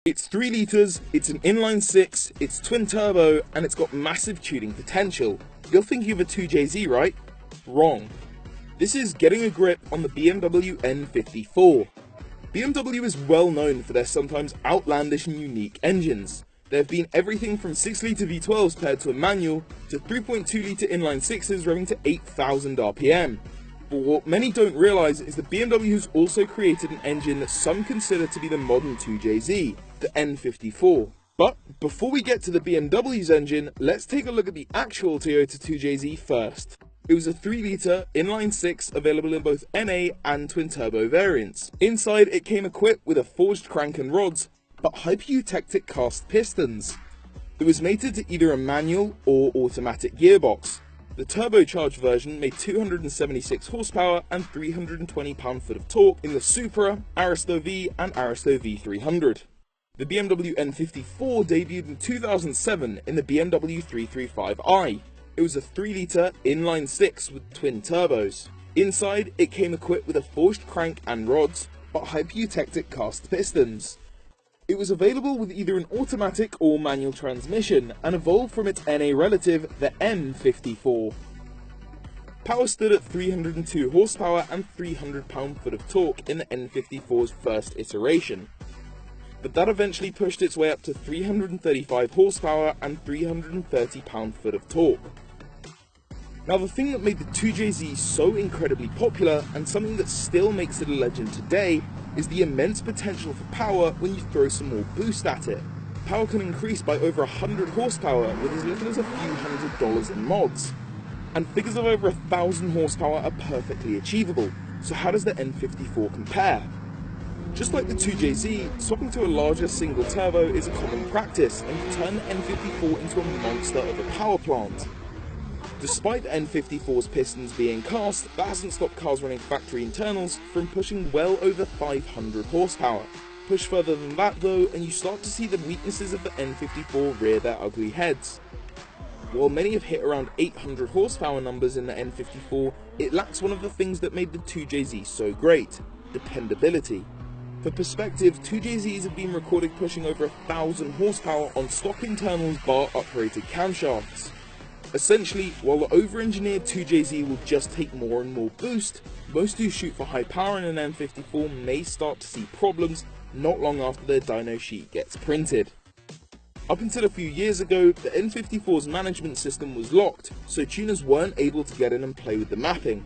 It's 3 litres, it's an inline 6, it's twin turbo, and it's got massive tuning potential. You're thinking of a 2JZ, right? Wrong. This is getting a grip on the BMW N54. BMW is well known for their sometimes outlandish and unique engines. There have been everything from 6-litre V12s paired to a manual, to 3.2-litre inline 6s revving to 8,000 RPM. But what many don't realise is that BMW has also created an engine that some consider to be the modern 2JZ, the N54. But before we get to the BMW's engine, let's take a look at the actual Toyota 2JZ first. It was a 3-litre inline 6 available in both NA and twin turbo variants. Inside it came equipped with a forged crank and rods, but hyper-eutectic cast pistons. It was mated to either a manual or automatic gearbox. The turbocharged version made 276 horsepower and 320 pound-foot of torque in the Supra, Aristo V and Aristo V300. The BMW N54 debuted in 2007 in the BMW 335i. It was a 3-litre inline 6 with twin turbos. Inside, it came equipped with a forged crank and rods, but hyper-eutectic cast pistons. It was available with either an automatic or manual transmission, and evolved from its NA relative, the M54. Power stood at 302 horsepower and 300 pound-foot of torque in the N54's first iteration, but that eventually pushed its way up to 335 horsepower and 330 pound-foot of torque. Now, the thing that made the 2JZ so incredibly popular, and something that still makes it a legend today, is the immense potential for power when you throw some more boost at it. Power can increase by over 100 horsepower with as little as a few $100s in mods. And figures of over 1,000 horsepower are perfectly achievable, so how does the N54 compare? Just like the 2JZ, swapping to a larger single turbo is a common practice and can turn the N54 into a monster of a power plant. Despite the N54's pistons being cast, that hasn't stopped cars running factory internals from pushing well over 500 horsepower. Push further than that though, and you start to see the weaknesses of the N54 rear their ugly heads. While many have hit around 800 horsepower numbers in the N54, it lacks one of the things that made the 2JZ so great: dependability. For perspective, 2JZs have been recorded pushing over 1,000 horsepower on stock internals bar uprated camshafts. Essentially, while the over-engineered 2JZ will just take more and more boost, most who shoot for high power in an N54 may start to see problems not long after their dyno sheet gets printed. Up until a few years ago, the N54's management system was locked, so tuners weren't able to get in and play with the mapping.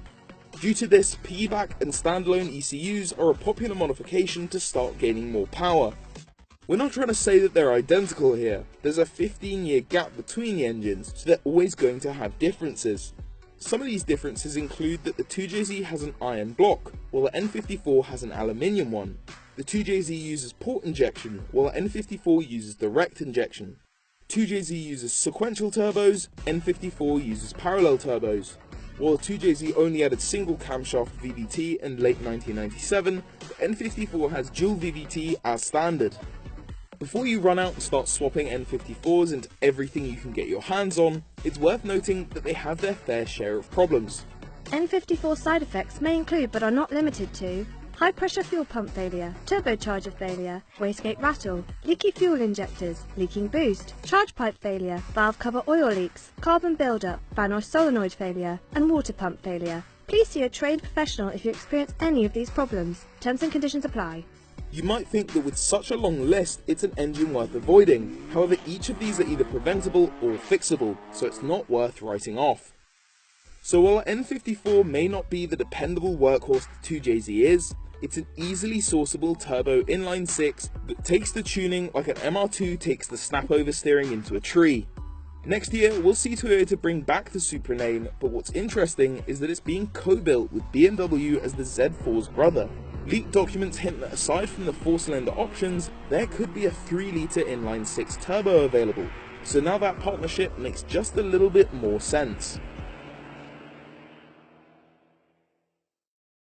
Due to this, piggyback and standalone ECUs are a popular modification to start gaining more power. We're not trying to say that they're identical here. There's a 15-year gap between the engines, so they're always going to have differences. Some of these differences include that the 2JZ has an iron block, while the N54 has an aluminium one. The 2JZ uses port injection, while the N54 uses direct injection. 2JZ uses sequential turbos, N54 uses parallel turbos. While the 2JZ only added single camshaft VVT in late 1997, the N54 has dual VVT as standard. Before you run out and start swapping N54s into everything you can get your hands on, it's worth noting that they have their fair share of problems. N54 side effects may include but are not limited to high pressure fuel pump failure, turbocharger failure, wastegate rattle, leaky fuel injectors, leaking boost, charge pipe failure, valve cover oil leaks, carbon buildup, fan or solenoid failure, and water pump failure. Please see a trained professional if you experience any of these problems. Terms and conditions apply. You might think that with such a long list, it's an engine worth avoiding. However, each of these are either preventable or fixable, so it's not worth writing off. So while the N54 may not be the dependable workhorse the 2JZ is, it's an easily sourceable turbo inline 6 that takes the tuning like an MR2 takes the snap oversteering into a tree. Next year, we'll see Toyota bring back the Supra name, but what's interesting is that it's being co-built with BMW as the Z4's brother. Leaked documents hint that aside from the 4-cylinder options, there could be a 3-litre inline 6 turbo available, so now that partnership makes just a little bit more sense.